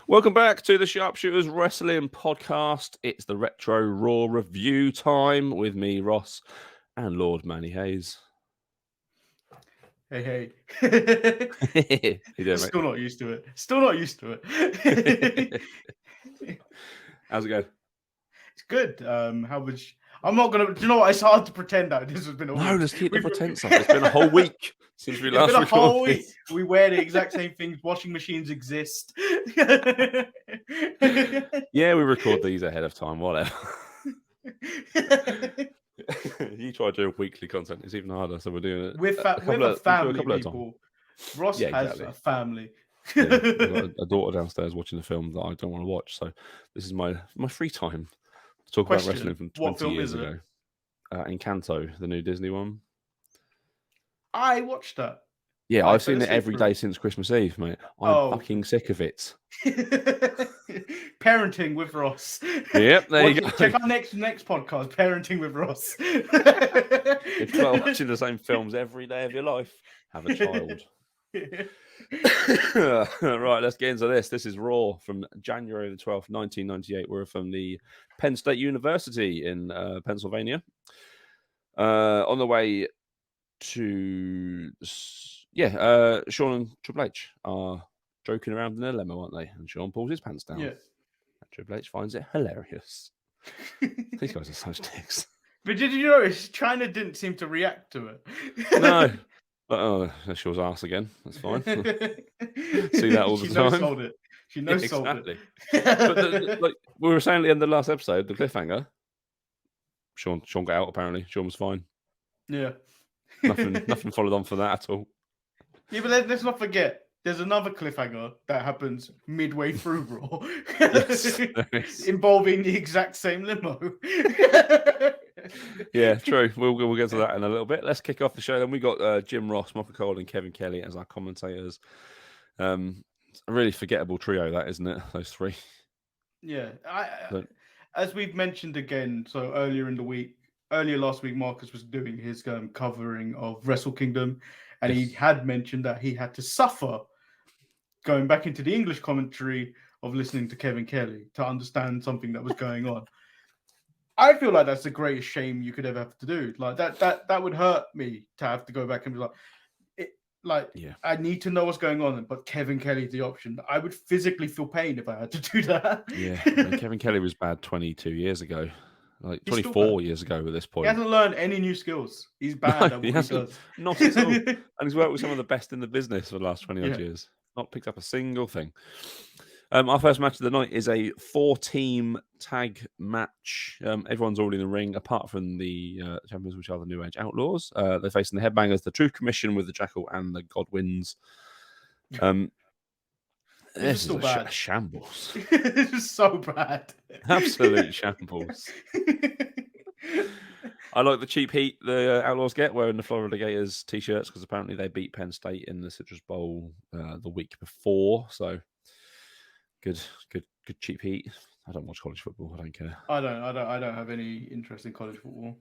Welcome back to the Sharpshooters Wrestling Podcast. It's the Retro Raw review time with me, Ross, and Lord Manny Hayes. Hey. You doing, mate? Still not used to it. How's it going? It's good. How was? I'm not gonna. Do you know what? It's hard to pretend that this has been a week. No, let's keep the pretense up. It's been a whole week since we last recorded. It's been a whole week. We wear the exact same things. Washing machines exist. Yeah, we record these ahead of time. Whatever. You try doing weekly content; it's even harder. So we're doing it. We're a family, people. Ross has a family. Yeah, I've got a daughter downstairs watching a film that I don't want to watch. So this is my free time to talk about wrestling from 20 years ago. Encanto, the new Disney one. I watched that. Yeah, I've seen it every day since Christmas Eve, mate. I'm fucking sick of it. Parenting with Ross. Yep, there you go. Check out next podcast, Parenting with Ross. If you are watching the same films every day of your life, have a child. Right, let's get into this. This is Raw from January the 12th, 1998. We're from the Penn State University in Pennsylvania. On the way to... Sean and Triple H are joking around in a limo, aren't they? And Sean pulls his pants down. Yeah. And Triple H finds it hilarious. These guys are such dicks. But did you notice China didn't seem to react to it? No. Oh, that's Shaw's ass again. That's fine. See that all the time. Sold it. She knows exactly. But like we were saying at the end of the last episode, the cliffhanger. Sean got out apparently. Sean was fine. Yeah. Nothing followed on for that at all. Yeah, but let's not forget, there's another cliffhanger that happens midway through Raw, involving the exact same limo. Yeah, true. We'll get to that in a little bit. Let's kick off the show. Then we got Jim Ross, Michael Cole, and Kevin Kelly as our commentators. It's a really forgettable trio, that isn't it? Those three. Yeah, as we've mentioned again. So earlier last week, Marcus was doing his covering of Wrestle Kingdom. And he had mentioned that he had to suffer going back into the English commentary of listening to Kevin Kelly to understand something that was going on. I feel like that's the greatest shame you could ever have to do. Like that would hurt me to have to go back and be like, I need to know what's going on, but Kevin Kelly's the option. I would physically feel pain if I had to do that. Yeah, I mean, Kevin Kelly was bad 22 years ago. Like 24 years ago at this point. He hasn't learned any new skills. He's bad at what he does. Not at all. And he's worked with some of the best in the business for the last 20 odd years. Not picked up a single thing. Our first match of the night is a 4-team tag match. Everyone's already in the ring, apart from the champions, which are the New Age Outlaws. They're facing the Headbangers, the Truth Commission with the Jackal and the Godwins. This is a shambles. This is so bad. Absolute shambles. I like the cheap heat the Outlaws get wearing the Florida Gators t-shirts because apparently they beat Penn State in the Citrus Bowl the week before. So good cheap heat. I don't watch college football. I don't care. I don't have any interest in college football.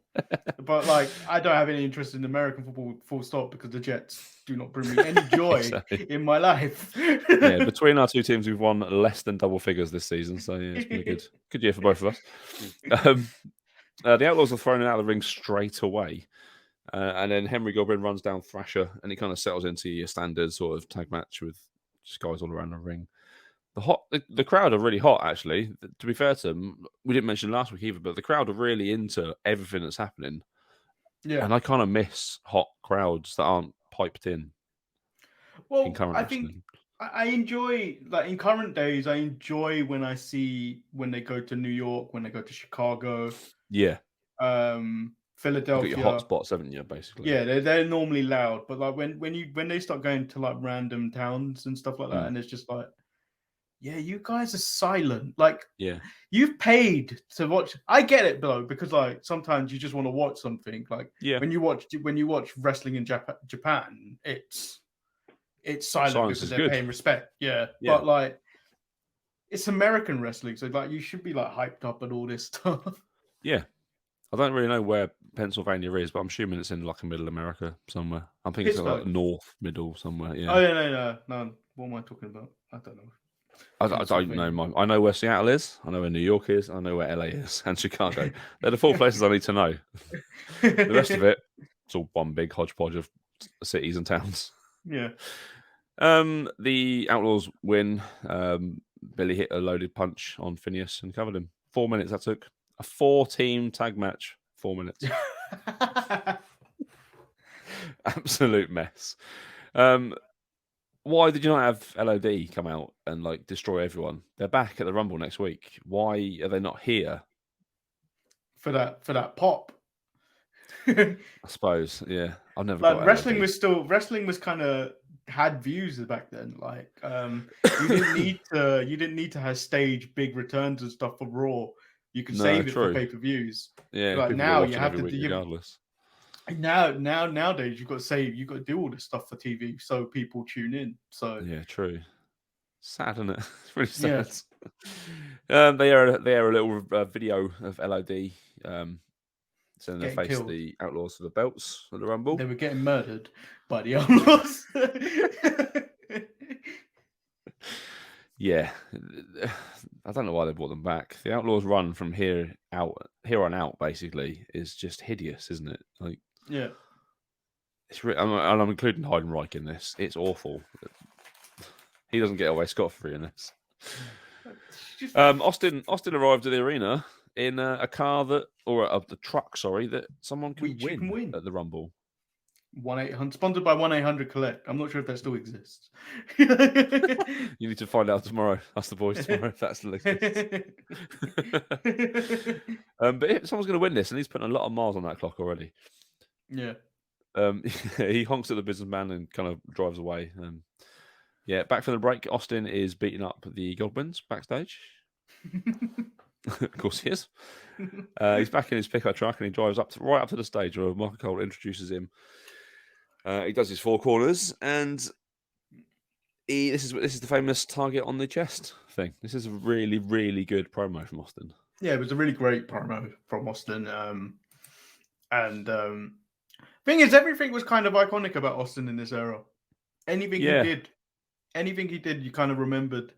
But like, I don't have any interest in American football, full stop, because the Jets do not bring me any joy in my life. Yeah, between our two teams, we've won less than double figures this season. So yeah, it's been a good year for both of us. The Outlaws are thrown out of the ring straight away. And then Henry Goblin runs down Thrasher, and it kind of settles into your standard sort of tag match with just guys all around the ring. The crowd are really hot, actually. To be fair to them, we didn't mention last week either, but the crowd are really into everything that's happening. Yeah. And I kind of miss hot crowds that aren't piped in. Well, I think I enjoy, like in current days, I enjoy when they go to New York, when they go to Chicago. Yeah. Philadelphia. You've got your hot spots, haven't you, basically? Yeah, they're normally loud. But like when they start going to like random towns and stuff like that, and it's just like, yeah, you guys are silent. Like, yeah, you've paid to watch. I get it, though, because like sometimes you just want to watch something. Like, when you watch wrestling in Japan, it's silent because they're paying respect. Yeah, but like it's American wrestling, so like you should be like hyped up and all this stuff. Yeah, I don't really know where Pennsylvania is, but I'm assuming it's in like a middle America somewhere. I'm thinking it's like north, middle somewhere. Yeah. Oh yeah, no. What am I talking about? I don't know. I don't know. I know where Seattle is. I know where New York is. I know where LA is and Chicago. They're the 4 places I need to know. The rest of it, it's all one big hodgepodge of cities and towns. Yeah. The Outlaws win. Billy hit a loaded punch on Phineas and covered him. 4 minutes that took. A 4-team tag match. 4 minutes. Absolute mess. Why did you not have LOD come out and like destroy everyone? They're back at the Rumble next week. Why are they not here? For that pop. I suppose, yeah. I've never like got wrestling LOD. wrestling was kind of had views back then. Like you didn't need to have stage big returns and stuff for Raw. You could save it for pay-per-views. Yeah, like people now watching you have every to week regardless. Nowadays you've got to do all this stuff for TV so people tune in. So yeah, true. Sad, isn't it? It's really sad. Yeah. They are a little video of LOD sending their face killed. the Outlaws for the belts at the Rumble. They were getting murdered by the Outlaws. Yeah, I don't know why they brought them back. The Outlaws' run from here on out, basically, is just hideous, isn't it? Like, yeah, it's and I'm including Heidenreich in this. It's awful. He doesn't get away scot-free in this. Austin arrived at the arena in a car the truck, that someone can win at the Rumble. 1-800 sponsored by 1-800 Collect. I'm not sure if that still exists. You need to find out tomorrow. Ask the boys tomorrow if that still exists. But if someone's going to win this, and he's putting a lot of miles on that clock already. Yeah. He honks at the businessman and kind of drives away. Yeah, back from the break, Austin is beating up the Godwins backstage. Of course he is. He's back in his pickup truck and he drives right up to the stage where Michael Cole introduces him. He does his 4 corners and this is the famous target on the chest thing. This is a really, really good promo from Austin. Yeah, it was a really great promo from Austin. Thing is, everything was kind of iconic about Austin in this era. Anything he did, you kind of remembered.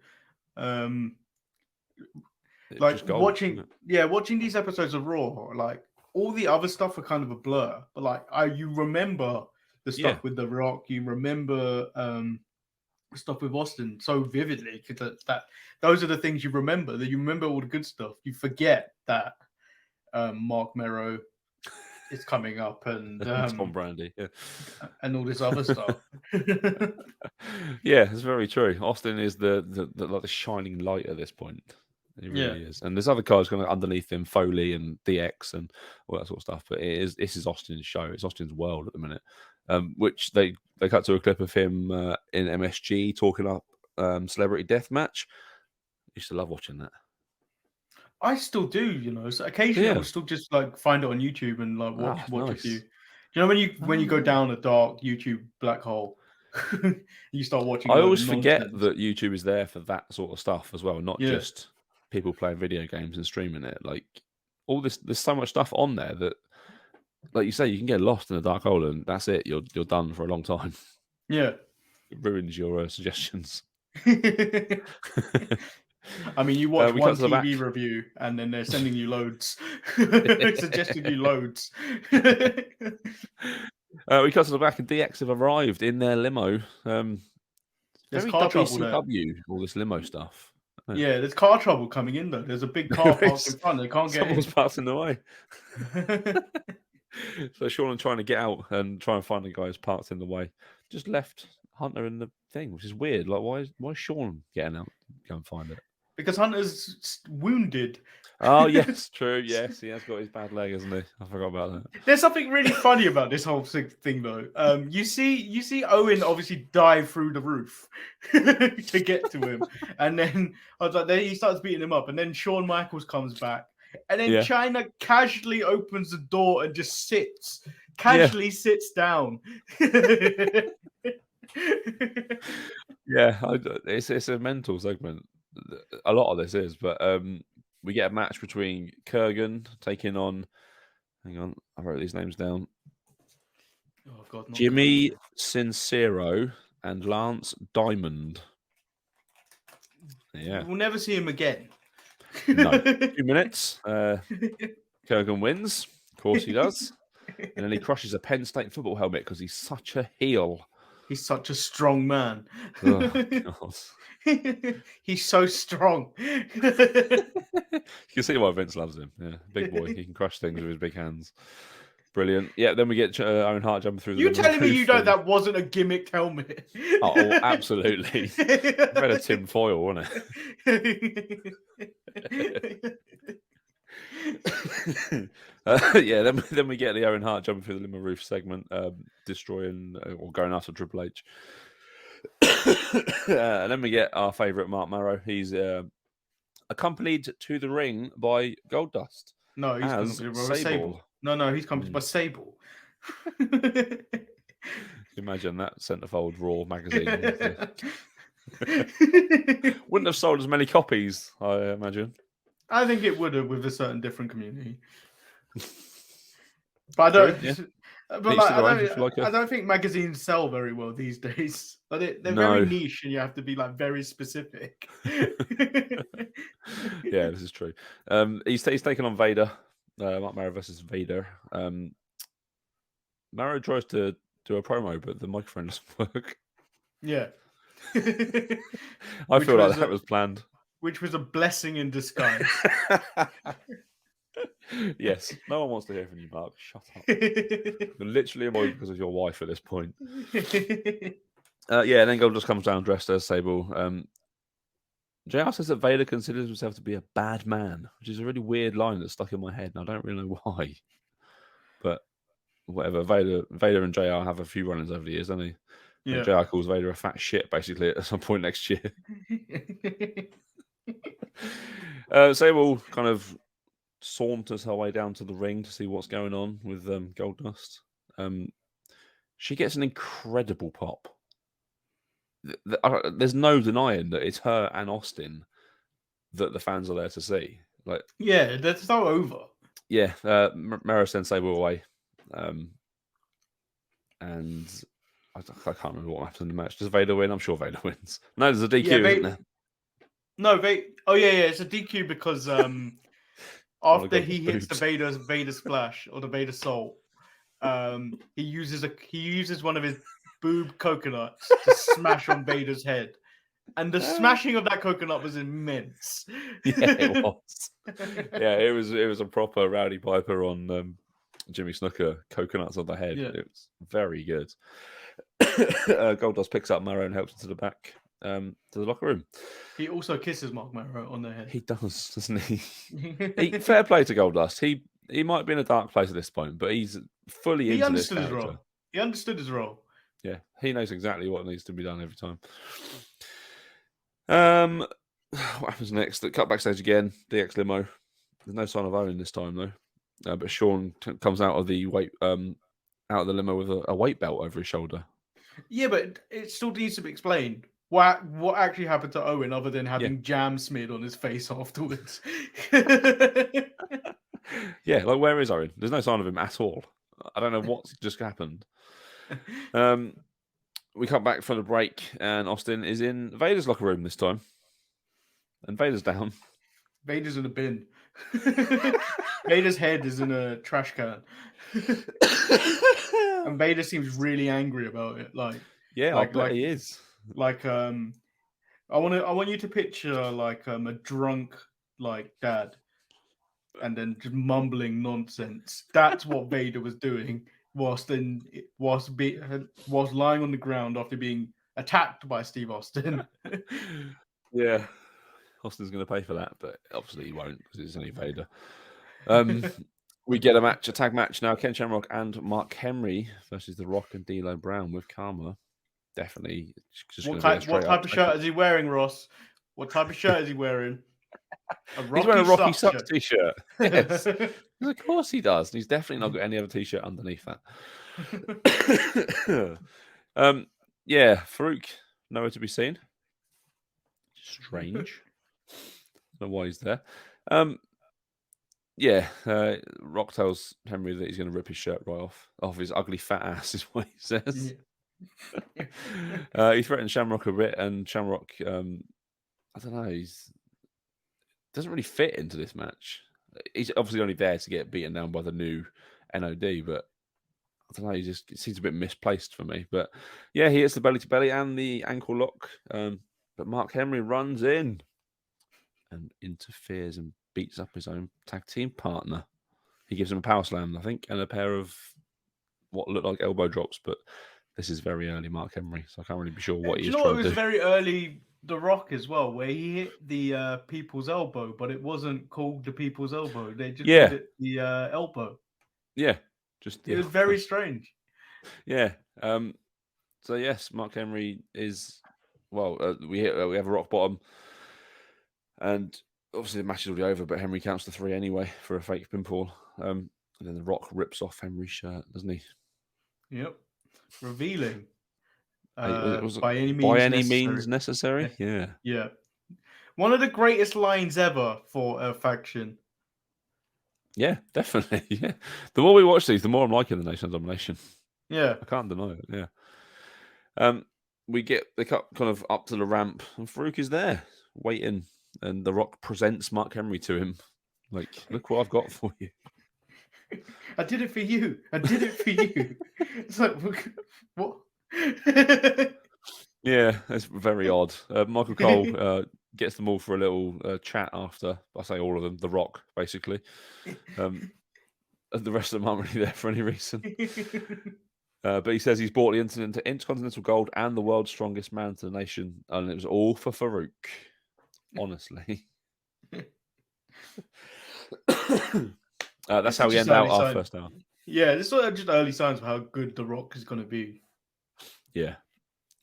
Like watching these episodes of Raw, like all the other stuff were kind of a blur, but like you remember the stuff with The Rock, you remember stuff with Austin so vividly because that those are the things you remember. That you remember all the good stuff. You forget that Mark Merrow is coming up and Tom Brandy, and all this other stuff. Yeah, it's very true. Austin is the like the shining light at this point. He really is. And there's other guys kind of underneath him, Foley and DX and all that sort of stuff. But this is Austin's show. It's Austin's world at the minute. Which they cut to a clip of him in MSG talking up Celebrity Deathmatch. I used to love watching that. I still do, So occasionally I'll still just like find it on YouTube and like watch a few. You know when you go down a dark YouTube black hole, you start watching. I always forget that YouTube is there for that sort of stuff as well, not just people playing video games and streaming it. Like all this, there's so much stuff on there that, like you say, you can get lost in a dark hole and that's it. You're done for a long time. Yeah, it ruins your suggestions. I mean, you watch one TV review and then they're sending you loads, suggesting you loads. We cut to the back and DX have arrived in their limo. There's car trouble there. All this limo stuff. Yeah, there's car trouble coming in though. There's a big car parked in front. They can't get in. Someone's passing the way. So Sean trying to get out and try and find the guy who's parked in the way. Just left Hunter in the thing, which is weird. Like, why is Sean getting out? Go and find it. Because Hunter's wounded. Oh, yes, true. Yes, he has got his bad leg, hasn't he? I forgot about that. There's something really funny about this whole thing, though. You see Owen obviously dive through the roof to get to him. And then then he starts beating him up. And then Shawn Michaels comes back. And then Chyna casually opens the door and just sits. Casually sits down. It's a mental segment. A lot of this is, but we get a match between Kurgan taking on. Hang on, I wrote these names down. Oh God! Jimmy Sincero and Lance Diamond. Yeah. We'll never see him again. No. 2 minutes. Kurgan wins. Of course he does. And then he crushes a Penn State football helmet because he's such a heel. He's such a strong man. Oh, God. He's so strong. You can see why Vince loves him. Yeah, big boy. He can crush things with his big hands. Brilliant. Yeah, then we get Owen Hart jumping through the You telling me you know that wasn't a gimmicked helmet? Oh, absolutely. Read a tin foil, wasn't it? Yeah, then we get the Owen Hart jumping through the limo roof segment, destroying or going after Triple H. And then we get our favourite Mark Marrow. He's accompanied to the ring by Goldust. No, he's accompanied by Sable. No, he's accompanied by Sable. Imagine that centerfold Raw magazine. Wouldn't have sold as many copies, I imagine. I think it would have with a certain different community. But I don't. Yeah. But I don't think magazines sell very well these days. But they're very niche, and you have to be like very specific. Yeah, this is true. He's taking on Vader. Mark Marrow versus Vader. Marrow tries to do a promo, but the microphone doesn't work. Yeah. I feel like that was planned. Which was a blessing in disguise. Yes. No one wants to hear from you, Mark. Shut up. You're literally annoyed because of your wife at this point. Yeah, and then Gold just comes down dressed as Sable. JR says that Vader considers himself to be a bad man, which is a really weird line that's stuck in my head, and I don't really know why. But whatever. Vader and JR have a few run-ins over the years, don't they? Yeah. JR calls Vader a fat shit, basically, at some point next year. Sable kind of saunters her way down to the ring to see what's going on with Goldust. She gets an incredible pop. There's no denying that it's her and Austin that the fans are there to see. Like, yeah, that's so over. Yeah, Marrow sends Sable away, and I can't remember what happens in the match. Does Vader win? I'm sure Vader wins. No, there's a DQ, isn't there? No, Oh yeah, it's a DQ because after he hits the Vader splash or the Vader Soul, he uses one of his boob coconuts to smash on Vader's head, and the smashing of that coconut was immense. Yeah, it was. Yeah, it was a proper Rowdy Piper on Jimmy Snuka coconuts on the head. Yeah. It was very good. Goldust picks up Marrow and helps him to the back. To the locker room. He also kisses Mark Marrow on the head. He does, doesn't he? Fair play to Goldust. He might be in a dark place at this point, but he's fully into this character. His role. He understood his role. Yeah, he knows exactly what needs to be done every time. What happens next? The cut backstage again. DX limo. There's no sign of Owen this time though. But Sean comes out of the limo with a weight belt over his shoulder. Yeah, but it still needs to be explained. What actually happened to Owen other than having jam smeared on his face afterwards? Yeah, like where is Owen? There's no sign of him at all. I don't know what's just happened. We come back from the break and Austin is in Vader's locker room this time. And Vader's down. Vader's in a bin. Vader's head is in a trash can. And Vader seems really angry about it. I bet he is. I want you to picture like a drunk dad, and then just mumbling nonsense. That's what Vader was doing whilst lying on the ground after being attacked by Steve Austin. Yeah, Austin's going to pay for that, but obviously he won't because it's only Vader. We get a tag match now. Ken Shamrock and Mark Henry versus The Rock and D'Lo Brown with Karma. Definitely. What type of shirt is he wearing, Ross? What type of shirt is he wearing? He's wearing a Rocky Sucks t-shirt. Yes. Of course he does. He's definitely not got any other t-shirt underneath that. Yeah, Farouk, nowhere to be seen. Strange. Don't know why he's there. Rock tells Henry that he's going to rip his shirt right off his ugly fat ass, is what he says. Yeah. He threatens Shamrock a bit, and Shamrock, I I don't know. He's doesn't really fit into this match. He's obviously only there to get beaten down by the new NOD, but I don't know. It seems a bit misplaced for me. But yeah, he hits the belly to belly and the ankle lock. But Mark Henry runs in and interferes and beats up his own tag team partner. He gives him a power slam, I think, and a pair of what look like elbow drops. But this is very early Mark Henry, so I can't really be sure what he is trying to do. It was very early The Rock as well, where he hit the people's elbow, but it wasn't called the people's elbow. They just called it the elbow. Yeah, it was very strange. Yeah. So yes, Mark Henry is we have a rock bottom, and obviously the match is already over. But Henry counts to 3 anyway for a fake pinfall. And then the Rock rips off Henry's shirt, doesn't he? Yep, revealing. By any means necessary. Yeah. Yeah. One of the greatest lines ever for a faction. Yeah, definitely. Yeah. The more we watch these, the more I'm liking the Nation of Domination. Yeah. I can't deny it. Yeah. We get the cut kind of up to the ramp, and Farouk is there waiting, and The Rock presents Mark Henry to him. Like, look what I've got for you. I did it for you. I did it for you. It's like, what? Yeah, it's very odd. Michael Cole gets them all for a little chat after. I say all of them, The Rock, basically. The rest of them aren't really there for any reason. But he says he's brought the Intercontinental Gold and the world's strongest man to the nation, and it was all for Farouk. Honestly. That's how we end out our first hour. Yeah, this is just early signs of how good The Rock is going to be. Yeah.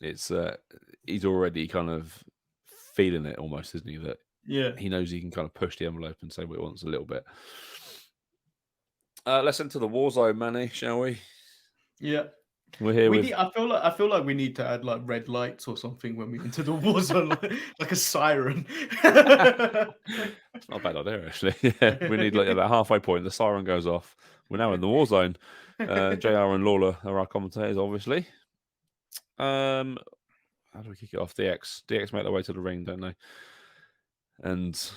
It's he's already kind of feeling it almost, isn't he? That he knows he can kind of push the envelope and say what he wants a little bit. Let's enter the war zone, Manny, shall we? Yeah. We're here. I feel like we need to add like red lights or something when we enter the war zone, like a siren. It's not a bad idea, actually. Yeah, we need like at that halfway point, the siren goes off. We're now in the war zone. JR and Lawler are our commentators, obviously. How do we kick it off? DX make their way to the ring, don't they? And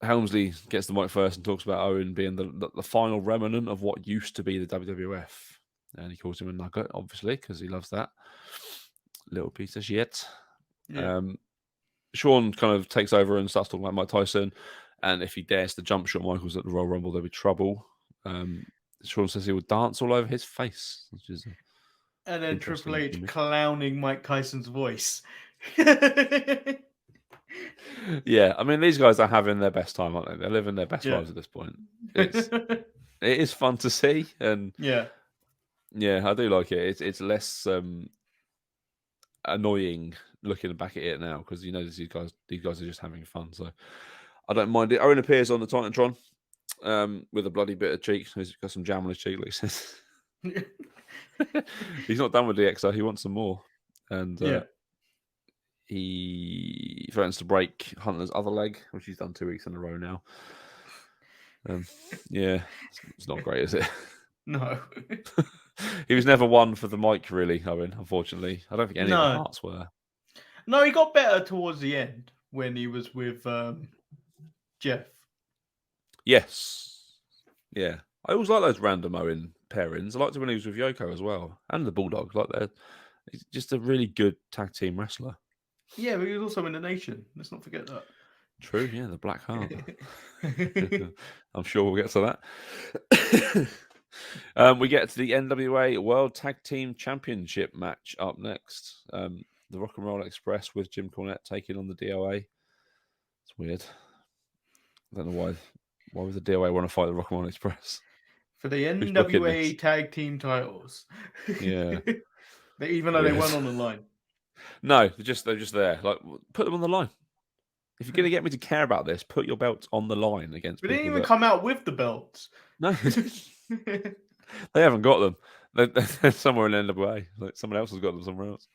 Helmsley gets the mic first and talks about Owen being the final remnant of what used to be the WWF. And he calls him a nugget, obviously, because he loves that. Little piece of shit. Yeah. Shawn kind of takes over and starts talking about Mike Tyson. And if he dares to jump Shawn Michaels at the Royal Rumble, there'll be trouble. Shawn says he would dance all over his face, which is and then Triple H clowning Mike Tyson's voice. Yeah, I mean, these guys are having their best time, aren't they? They're living their best lives at this point. It is fun to see, and yeah, I do like it. It's less annoying looking back at it now because you know these guys are just having fun. So I don't mind it. Owen appears on the Titantron with a bloody bit of cheek. He's got some jam on his cheek, like he says. He's not done with DX, he wants some more, and he threatens to break Hunter's other leg, which he's done 2 weeks in a row now. Yeah, it's not great, is it? No. He was never one for the mic, really, Owen, unfortunately. I don't think any of the hearts were. No, he got better towards the end when he was with Jeff. Yes. Yeah. I always like those random Owen pairings. I liked it when he was with Yoko as well. And the Bulldog. He's just a really good tag team wrestler. Yeah, but he was also in the Nation. Let's not forget that. True, yeah, the Black Heart. I'm sure we'll get to that. We get to the NWA World Tag Team Championship match up next. The Rock and Roll Express with Jim Cornette taking on the DOA. It's weird. I don't know why. Why would the DOA want to fight the Rock and Roll Express? For the NWA Tag Team titles. Yeah. Even though they weren't on the line. No, they're just there. Like, put them on the line. If you're going to get me to care about this, put your belts on the line against people. They didn't even come out with the belts. No. They haven't got them. They're somewhere in NWA. Like someone else has got them somewhere else.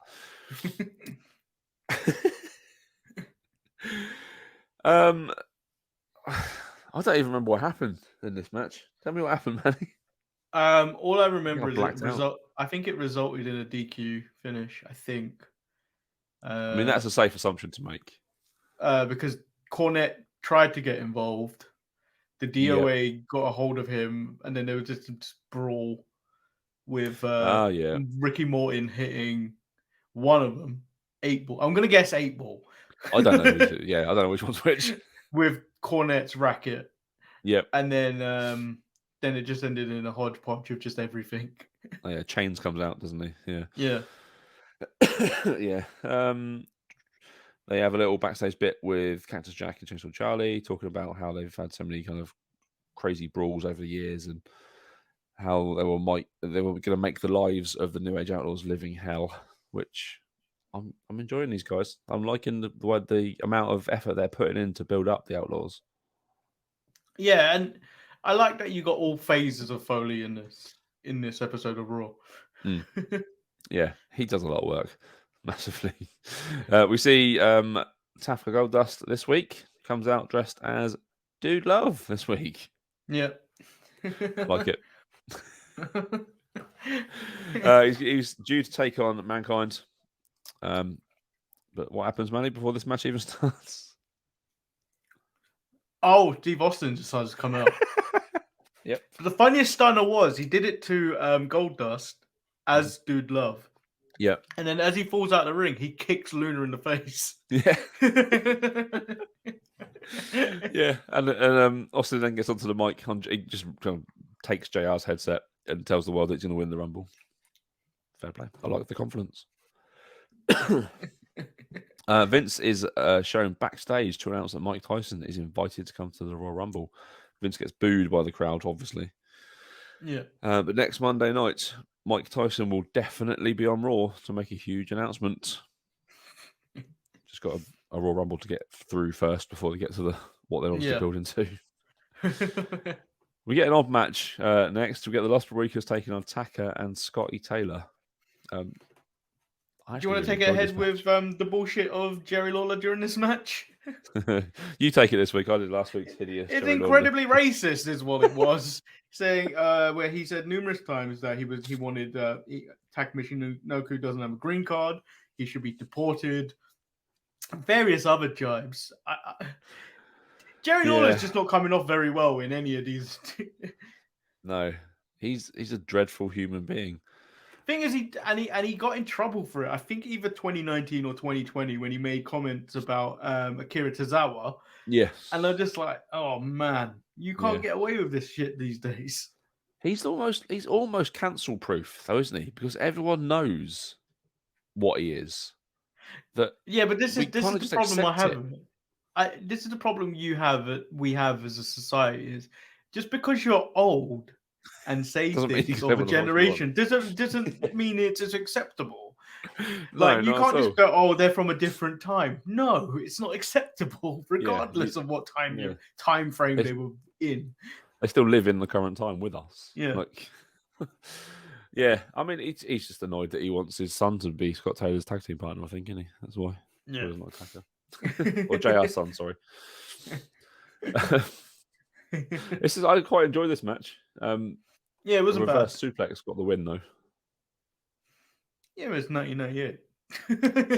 I don't even remember what happened in this match. Tell me what happened, Manny. All I remember is I think it resulted in a DQ finish. I think. I mean, that's a safe assumption to make. because Cornette tried to get involved. The DOA got a hold of him, and then there was just a brawl with Ricky Morton hitting one of them, 8-ball. I'm going to guess 8-ball. I don't know. I don't know which one's which. With Cornette's racket. Yep. And then it just ended in a hodgepodge of just everything. Oh, yeah, Chains comes out, doesn't he? Yeah. Yeah. Yeah. They have a little backstage bit with Cactus Jack and Chainsaw Charlie talking about how they've had so many kind of crazy brawls over the years and how they were going to make the lives of the New Age Outlaws living hell, which I'm enjoying these guys. I'm liking the amount of effort they're putting in to build up the Outlaws. Yeah, and I like that you got all phases of Foley in this episode of Raw. Yeah, he does a lot of work, massively. We see Taka Goldust this week comes out dressed as Dude Love this week. Yeah, like it. He's due to take on Mankind. But what happens, Manny, before this match even starts? Oh, Steve Austin decides to come out. Yep. The funniest stunner was he did it to Goldust as Dude Love. Yeah. And then as he falls out of the ring, he kicks Luna in the face. Yeah. Yeah. And Austin then gets onto the mic. He just takes JR's headset and tells the world that he's going to win the Rumble. Fair play. I like the confidence. Vince is shown backstage to announce that Mike Tyson is invited to come to the Royal Rumble. Vince gets booed by the crowd, obviously. Yeah. But next Monday night, Mike Tyson will definitely be on Raw to make a huge announcement. Just got a Royal Rumble to get through first before they get to what they're obviously building to. We get an odd match next. We get the Los Parriques taking on Taka and Scotty Taylor. Do you want to take it ahead with the bullshit of Jerry Lawler during this match? You take it this week. I did last week's hideous. It's Jerry incredibly Lawler. Racist, is what it was. Saying where he said numerous times that he wanted Taka Michinoku doesn't have a green card. He should be deported. Various other jibes. Jerry Lawler's just not coming off very well in any of these. No, he's a dreadful human being. Thing is, he got in trouble for it. I think either 2019 or 2020 when he made comments about Akira Tozawa. Yes, and they're just like, oh man, you can't get away with this shit these days. He's almost cancel proof, though, isn't he? Because everyone knows what he is. But this is the problem I have. This is the problem we have as a society is just because you're old and say things of a generation doesn't mean it's acceptable. Like you can't just go, oh, they're from a different time. No, it's not acceptable, regardless of what time frame they were in. They still live in the current time with us. Yeah. Yeah, I mean, he's just annoyed that he wants his son to be Scott Taylor's tag team partner, I think, isn't he? That's why. Yeah. He doesn't like Taka. Or JR's son, sorry. I quite enjoy this match. It wasn't bad. Reverse suplex got the win, though. Yeah, it was 1998.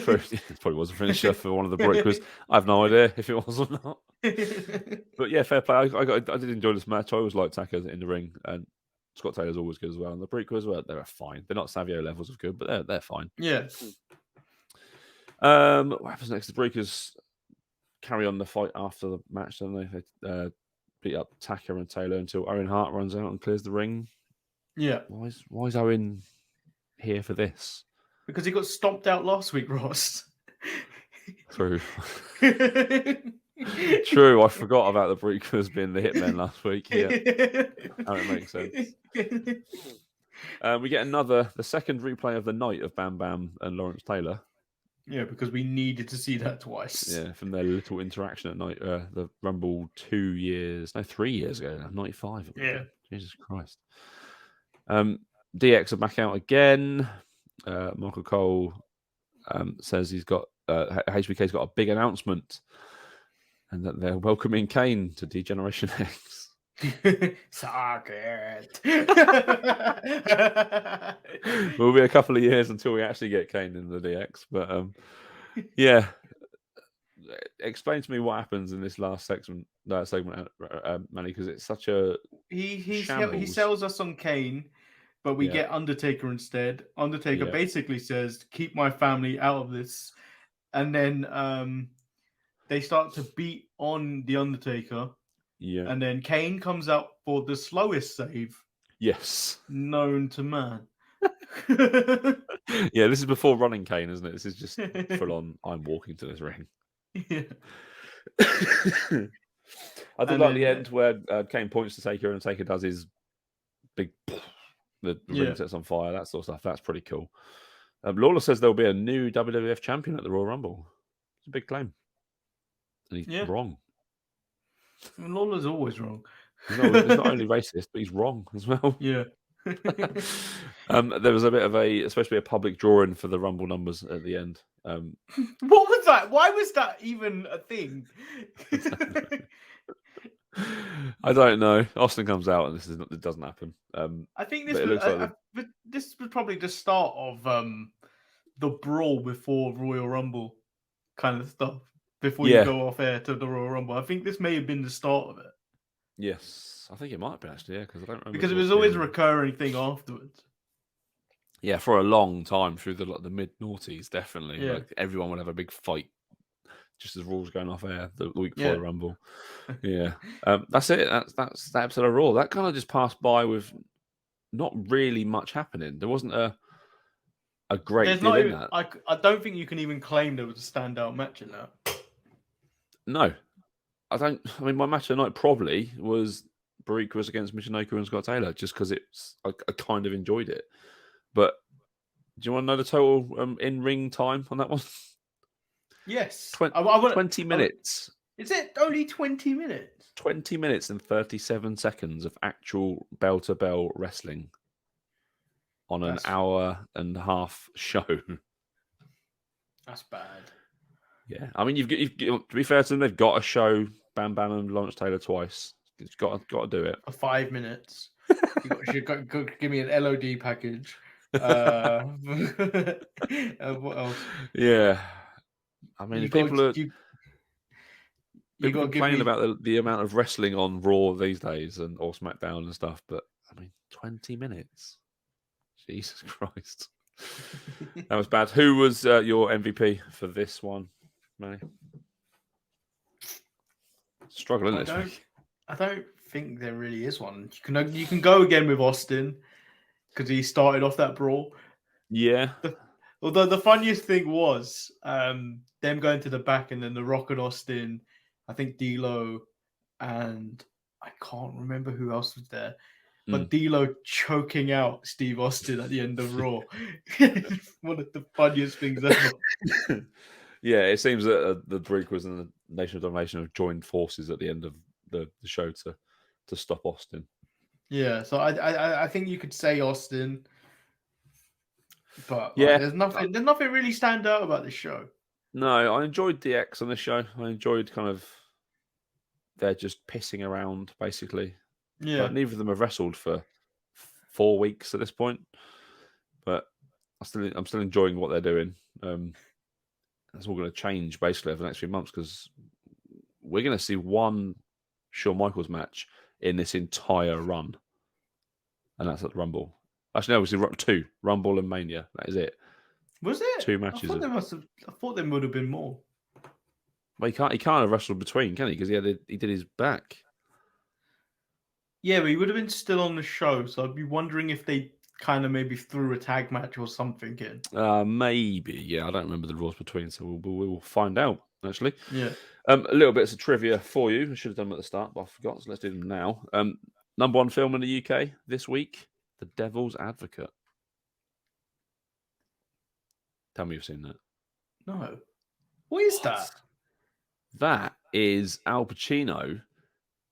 True. It probably was a finisher for one of the breakers. I have no idea if it was or not. But yeah, fair play. I did enjoy this match. I always liked Taka in the ring, and Scott Taylor's always good as well. And the Parriques as well, they're fine. They're not Savio levels of good, but they're fine. Yeah. What happens next? The Parriques carry on the fight after the match, don't they? They beat up Taka and Taylor until Owen Hart runs out and clears the ring. Yeah. Why is Owen here for this? Because he got stomped out last week, Ross. True. True, I forgot about the Parriques being the hitmen last week. Yeah, it makes sense. We get the second replay of the night of Bam Bam and Lawrence Taylor. Yeah, because we needed to see that twice. Yeah, from their little interaction at night. The Rumble 3 years ago now, 95. Yeah. Jesus Christ. DX are back out again. Michael Cole says he's got HBK's got a big announcement and that they're welcoming Kane to Degeneration X. Suck it. Will be a couple of years until we actually get Kane in the DX, but yeah, explain to me what happens in this last segment, Manny, because it's such a he shambles. sells us on Kane, but we get Undertaker instead. Undertaker basically says, "Keep my family out of this," and then they start to beat on the Undertaker. Yeah, and then Kane comes out for the slowest save. Yes. Known to man. Yeah, this is before running Kane, isn't it? This is just full on. I'm walking to this ring. Yeah. I did like the end where Kane points to Taker and Taker does his big. The ring sets on fire, that sort of stuff. That's pretty cool. Lawler says there'll be a new WWF champion at the Royal Rumble. It's a big claim. And he's wrong. Lawler's always wrong. He's not only racist, but he's wrong as well. Yeah. There was a bit of especially a public drawing for the Rumble numbers at the end. What was that? Why was that even a thing? I don't know. Austin comes out and it doesn't happen. I think this was probably the start of the brawl before Royal Rumble kind of stuff. Before you go off air to the Royal Rumble. I think this may have been the start of it. Yes, I think it might have been actually, because I don't remember. Because it was always a recurring thing afterwards. Yeah, for a long time through the mid-noughties, definitely. Yeah. Like everyone would have a big fight just as Raw's going off air the week before the Rumble. Yeah, that's it. That's that episode of Raw. That kind of just passed by with not really much happening. There wasn't a great deal in that. I don't think you can even claim there was a standout match in that. No, I don't. I mean, my match of the night probably was Parriques against Michinoku and Scott Taylor, just because I kind of enjoyed it. But do you want to know the total in-ring time on that one? Yes. 20 minutes. Is it only 20 minutes? 20 minutes and 37 seconds of actual bell-to-bell wrestling on an hour and a half show. That's bad. Yeah, I mean, you've to be fair to them, they've got to show Bam Bam and Lawrence Taylor twice. You've got to do it for 5 minutes. You've got to give me an LOD package. What else? Yeah, I mean, people complain about the amount of wrestling on Raw these days or SmackDown and stuff, but I mean, 20 minutes. Jesus Christ, that was bad. Who was your MVP for this one, Manny? Struggling this week. I don't think there really is one. You can go again with Austin because he started off that brawl. Yeah. Although the funniest thing was them going to the back and then The Rock and Austin, I think D'Lo, and I can't remember who else was there. But D'Lo choking out Steve Austin at the end of Raw. One of the funniest things ever. Yeah, it seems that the Parriques and the Nation of Domination have joined forces at the end of the show to stop Austin. Yeah, so I think you could say Austin, but there's nothing really stand out about this show. No, I enjoyed DX on this show. I enjoyed kind of they're just pissing around basically. Yeah, but neither of them have wrestled for 4 weeks at this point. But I'm still enjoying what they're doing. That's all going to change basically over the next few months because we're going to see one Shawn Michaels match in this entire run, and that's at the Rumble. Actually, no, we see 2 Rumble and Mania. That is it. Was it 2 matches? I thought there would have been more. Well, he can't have wrestled between, can he? Because he did his back. Yeah, but he would have been still on the show, so I'd be wondering if they kind of maybe threw a tag match or something in. Maybe, yeah. I don't remember the rules between, so we will find out, actually. Yeah. A little bit of trivia for you. I should have done them at the start, but I forgot, so let's do them now. Number 1 film in the UK this week, The Devil's Advocate. Tell me you've seen that. No. What is that? That is Al Pacino,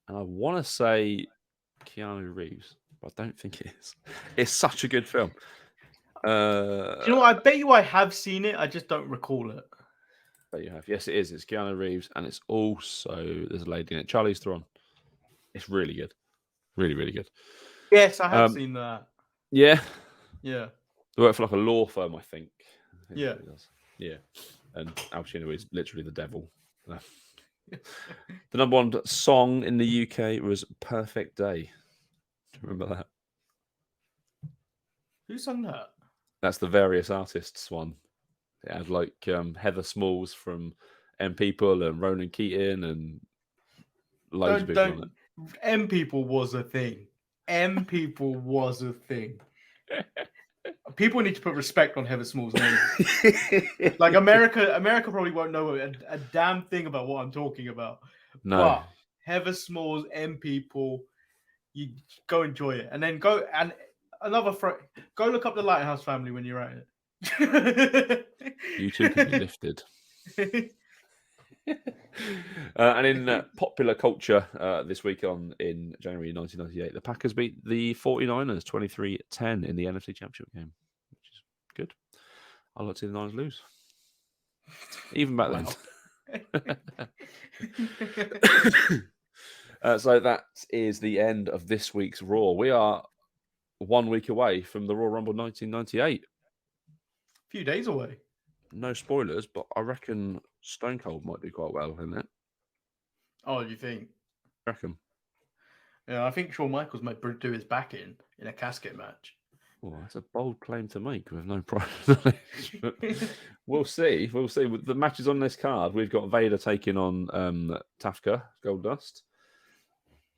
and I want to say Keanu Reeves, but I don't think it is. It's such a good film. Do you know what? I bet you I have seen it. I just don't recall it. Bet you have. Yes, it is. It's Keanu Reeves, and it's also there's a lady in it, Charlize Theron. It's really good, really, really good. Yes, I have seen that. Yeah, yeah. They work for like a law firm, I think. Yeah, yeah. And Al Pacino is literally the devil. No. The number one song in the UK was Perfect Day. Do you remember that? Who sung that? That's the Various Artists one. It had like Heather Smalls from M People and Ronan Keating and loads of people on it. M People was a thing. M People was a thing. People need to put respect on Heather Small's name. Like America probably won't know a damn thing about what I'm talking about. No. But Heather Small's M People, you go enjoy it, and then go and go look up the Lighthouse Family when you're at it. YouTube can be lifted. And in popular culture this week in January 1998, the Packers beat the 49ers 23-10 in the NFC Championship game, which is good. I'd like to see the Niners lose. Even back then. So that is the end of this week's Raw. We are 1 week away from the Royal Rumble 1998. A few days away. No spoilers, but I reckon Stone Cold might do quite well in it. Oh, you think? I reckon. Yeah, I think Shawn Michaels might do his back in a casket match. Well, that's a bold claim to make with no prior knowledge. We'll see. We'll see. The matches on this card, we've got Vader taking on Taka, Goldust.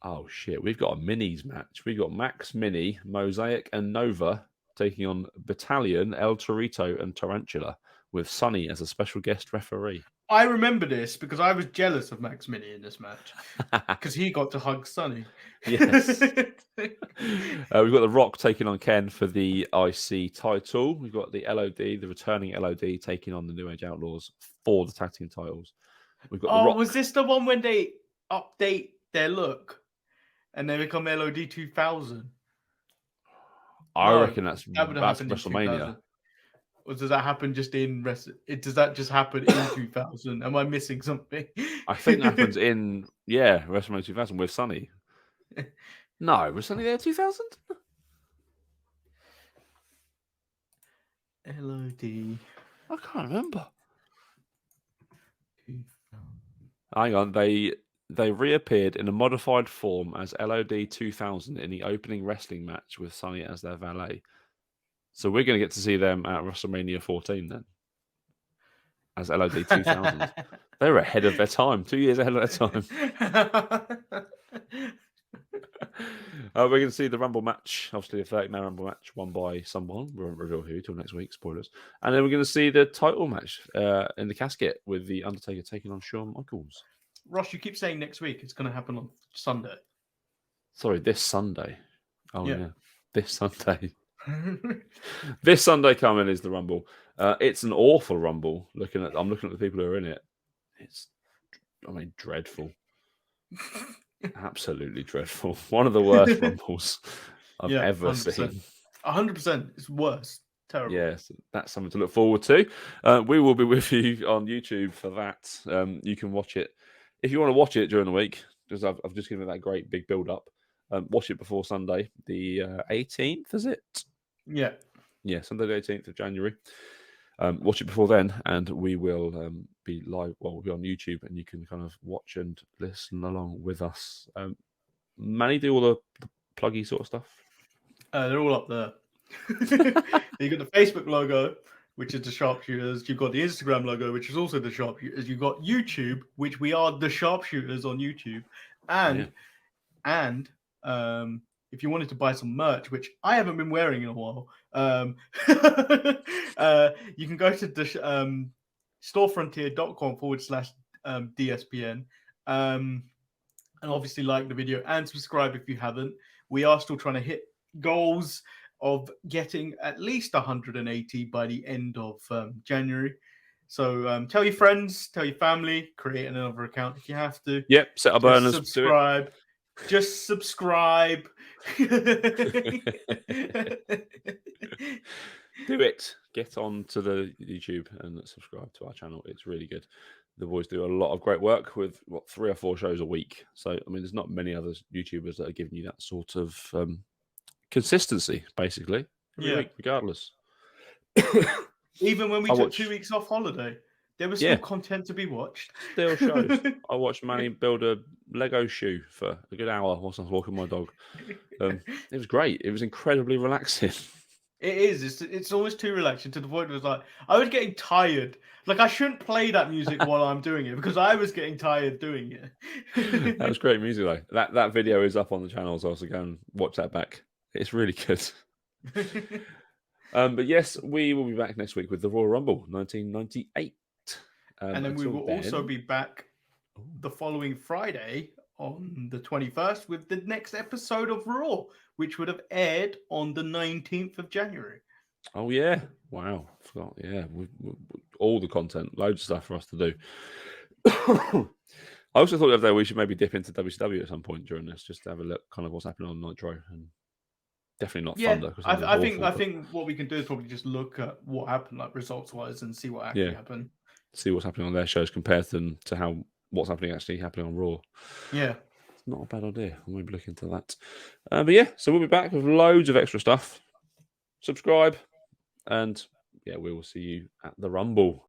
Oh, shit. We've got a minis match. We've got Max Mini, Mosaic, and Nova taking on Battalion, El Torito, and Tarantula, with Sonny as a special guest referee. I remember this because I was jealous of Max Mini in this match because he got to hug Sonny. Yes. We've got The Rock taking on Ken for the IC title. We've got the LOD, the returning LOD, taking on the New Age Outlaws for the tag team titles. We've got The Rock. Was this the one when they update their look and they become LOD 2000? I reckon that's WrestleMania. Or does that happen just in Does that just happen in 2000? Am I missing something? I think that happens in WrestleMania 2000 with Sonny. No, was Sonny there 2000? LOD. I can't remember. Hang on, they reappeared in a modified form as LOD 2000 in the opening wrestling match with Sonny as their valet. So we're going to get to see them at WrestleMania 14 then, as LOD 2000. They were ahead of their time, 2 years ahead of their time. We're going to see the Rumble match, obviously the 30-man Rumble match, won by someone. We won't reveal who till next week, spoilers. And then we're going to see the title match in the casket with The Undertaker taking on Shawn Michaels. Ross, you keep saying next week. It's going to happen on Sunday. Sorry, this Sunday. Oh, yeah. This Sunday. This Sunday coming is the Rumble. It's an awful Rumble. I'm looking at the people who are in it. It's, dreadful. Absolutely dreadful. One of the worst Rumbles I've ever 100%. seen. 100%. It's worse. Terrible. Yes, that's something to look forward to. We will be with you on YouTube for that. You can watch it if you want to watch it during the week, because I've just given it that great big build up. Watch it before Sunday, the 18th, is it? Yeah. Yeah, Sunday the 18th of January. Watch it before then, and we will be live. Well, we'll be on YouTube, and you can kind of watch and listen along with us. Manny, do all the pluggy sort of stuff? They're all up there. You've got the Facebook logo, which is the Sharpshooters. You've got the Instagram logo, which is also the Sharpshooters. You've got YouTube, which we are the Sharpshooters on YouTube. And if you wanted to buy some merch, which I haven't been wearing in a while, you can go to the storefrontier.com/DSPN and obviously like the video and subscribe if you haven't. We are still trying to hit goals of getting at least 180 by the end of January. So tell your friends, tell your family, create another account if you have to. Yep, set up burners. Subscribe. Just subscribe. Do it. Get on to the YouTube and subscribe to our channel. It's really good. The boys do a lot of great work with 3 or 4 shows a week. So, there's not many other YouTubers that are giving you that sort of consistency, basically, every week, regardless. Even when we took 2 weeks off holiday, There was still content to be watched. Still shows. I watched Manny build a Lego shoe for a good hour whilst I was walking my dog. It was great. It was incredibly relaxing. It is. It's almost too relaxing to the point where it was like I was getting tired. Like I shouldn't play that music while I'm doing it because I was getting tired doing it. That was great music though. That video is up on the channel, so also go and watch that back. It's really good. But yes, we will be back next week with the Royal Rumble 1998. And then we will also be back the following Friday on the 21st with the next episode of Raw, which would have aired on the 19th of January. Oh, yeah. Wow. Forgot. Yeah. All the content, loads of stuff for us to do. I also thought the other day we should maybe dip into WCW at some point during this, just to have a look kind of what's happening on Nitro. And definitely not Thunder. I think what we can do is probably just look at what happened, like results-wise, and see what actually happened. See what's happening on their shows compared to what's happening on Raw. Yeah. It's not a bad idea. I'll maybe look into that. But yeah, so we'll be back with loads of extra stuff. Subscribe, and yeah, we will see you at the Rumble.